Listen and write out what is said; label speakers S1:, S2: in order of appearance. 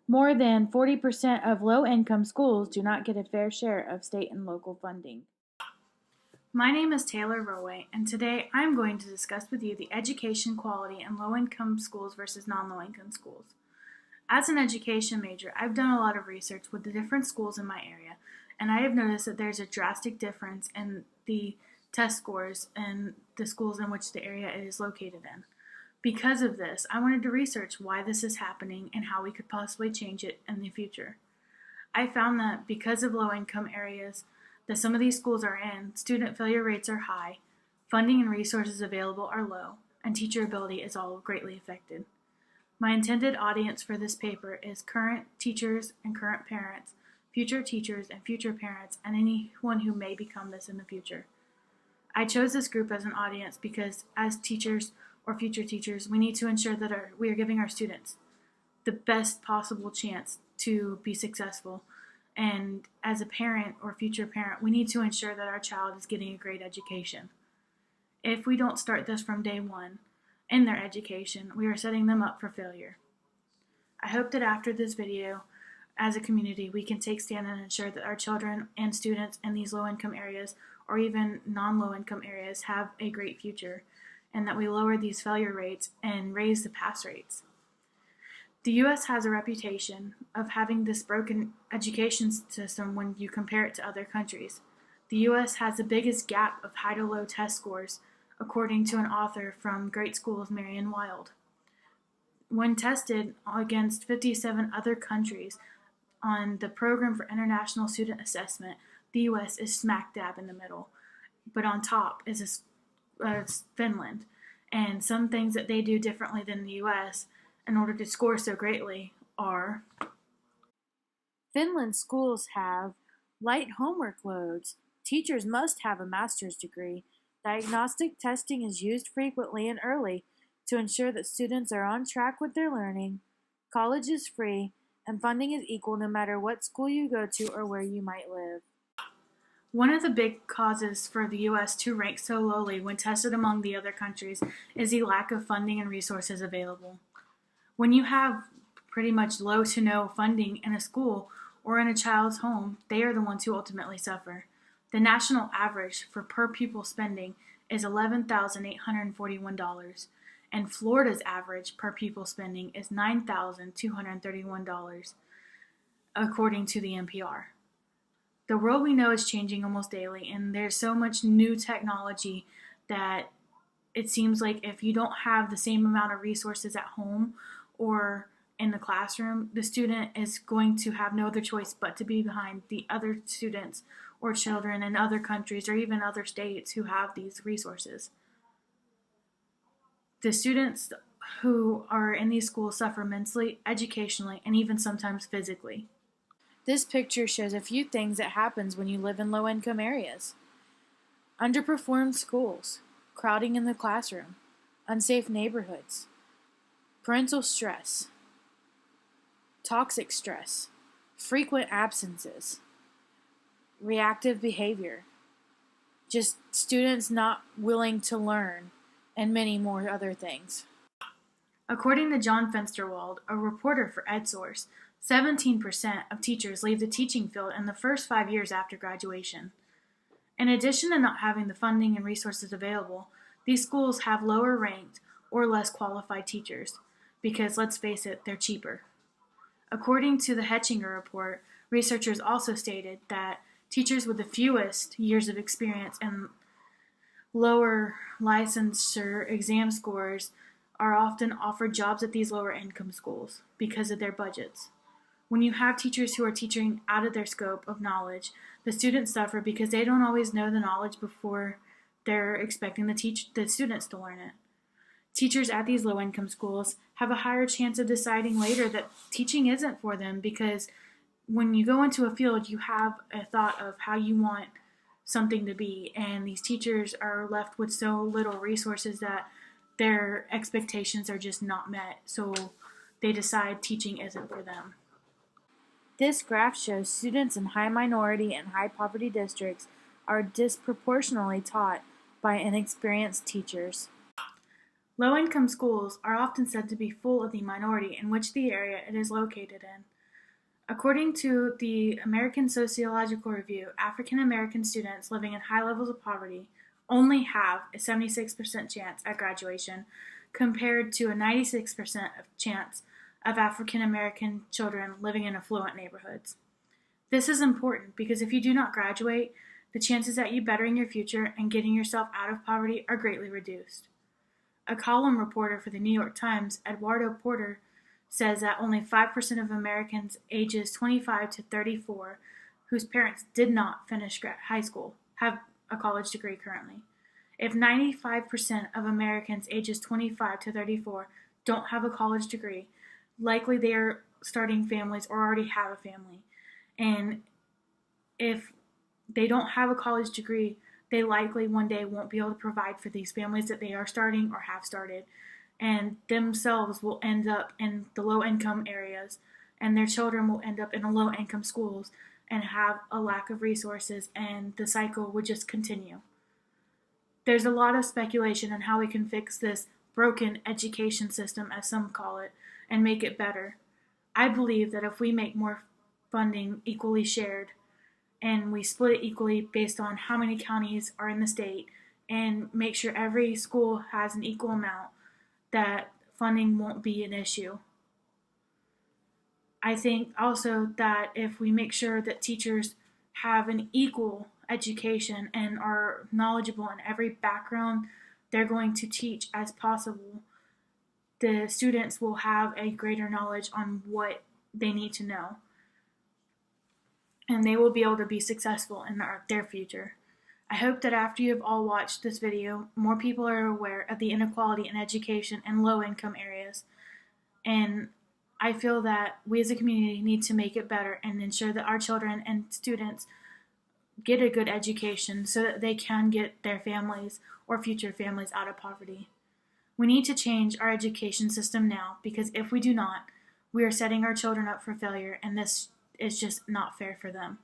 S1: More than 40% of low-income schools do not get a fair share of state and local funding. My name is Taylor Roway, and today I'm going to discuss with you the education quality in low-income schools versus non-low-income schools. As an education major, I've done a lot of research with the different schools in my area, and I have noticed that there's a drastic difference in the test scores in the schools in which the area is located in. Because of this, I wanted to research why this is happening and how we could possibly change it in the future. I found that because of low-income areas that some of these schools are in, student failure rates are high, funding and resources available are low, and teacher ability is all greatly affected. My intended audience for this paper is current teachers and current parents, future teachers and future parents, and anyone who may become this in the future. I chose this group as an audience because as teachers or future teachers, we need to ensure that we are giving our students the best possible chance to be successful. And as a parent or future parent, we need to ensure that our child is getting a great education. If we don't start this from day one in their education, we are setting them up for failure. I hope that after this video, as a community, we can take stand and ensure that our children and students in these low-income areas or even non-low-income areas have a great future, and that we lower these failure rates and raise the pass rates. The U.S. has a reputation of having this broken education system when you compare it to other countries. The U.S. has the biggest gap of high to low test scores, according to an author from Great Schools, Marian Wild. When tested against 57 other countries on the Program for International Student Assessment, the U.S. is smack dab in the middle, but on top is Finland. And some things that they do differently than the U.S. in order to score so greatly are: Finland schools have light homework loads, teachers must have a master's degree, diagnostic testing is used frequently and early to ensure that students are on track with their learning, college is free, and funding is equal no matter what school you go to or where you might live. One of the big causes for the U.S. to rank so lowly when tested among the other countries is the lack of funding and resources available. When you have pretty much low to no funding in a school or in a child's home, they are the ones who ultimately suffer. The national average for per pupil spending is $11,841, and Florida's average per pupil spending is $9,231, according to the NPR. The world we know is changing almost daily, and there's so much new technology that it seems like if you don't have the same amount of resources at home or in the classroom, the student is going to have no other choice but to be behind the other students or children in other countries or even other states who have these resources. The students who are in these schools suffer mentally, educationally, and even sometimes physically. This picture shows a few things that happens when you live in low-income areas. Underperformed schools, crowding in the classroom, unsafe neighborhoods, parental stress, toxic stress, frequent absences, reactive behavior, just students not willing to learn, and many more other things. According to John Fensterwald, a reporter for EdSource, 17% of teachers leave the teaching field in the first 5 years after graduation. In addition to not having the funding and resources available, these schools have lower ranked or less qualified teachers because, let's face it, they're cheaper. According to the Hetchinger report, researchers also stated that teachers with the fewest years of experience and lower licensure exam scores are often offered jobs at these lower income schools because of their budgets. When you have teachers who are teaching out of their scope of knowledge, the students suffer because they don't always know the knowledge before they're expecting the students to learn it. Teachers at these low-income schools have a higher chance of deciding later that teaching isn't for them because when you go into a field, you have a thought of how you want something to be, and these teachers are left with so little resources that their expectations are just not met, so they decide teaching isn't for them. This graph shows students in high minority and high poverty districts are disproportionately taught by inexperienced teachers. Low-income schools are often said to be full of the minority in which the area it is located in. According to the American Sociological Review, African American students living in high levels of poverty only have a 76% chance at graduation, compared to a 96% chance of African American children living in affluent neighborhoods. This is important because if you do not graduate, the chances at you bettering your future and getting yourself out of poverty are greatly reduced. A column reporter for the New York Times, Eduardo Porter, says that only 5% of Americans ages 25 to 34 whose parents did not finish high school have a college degree currently. If 95% of Americans ages 25 to 34 don't have a college degree, likely they are starting families or already have a family. And if they don't have a college degree, they likely one day won't be able to provide for these families that they are starting or have started, and themselves will end up in the low-income areas, and their children will end up in low-income schools and have a lack of resources, and the cycle would just continue. There's a lot of speculation on how we can fix this broken education system, as some call it, and make it better. I believe that if we make more funding equally shared, and we split it equally based on how many counties are in the state, and make sure every school has an equal amount, that funding won't be an issue. I think also that if we make sure that teachers have an equal education and are knowledgeable in every background they're going to teach as possible, the students will have a greater knowledge on what they need to know, and they will be able to be successful in their future. I hope that after you have all watched this video, more people are aware of the inequality in education in low-income areas. And I feel that we as a community need to make it better and ensure that our children and students get a good education so that they can get their families or future families out of poverty. We need to change our education system now, because if we do not, we are setting our children up for failure, and this is just not fair for them.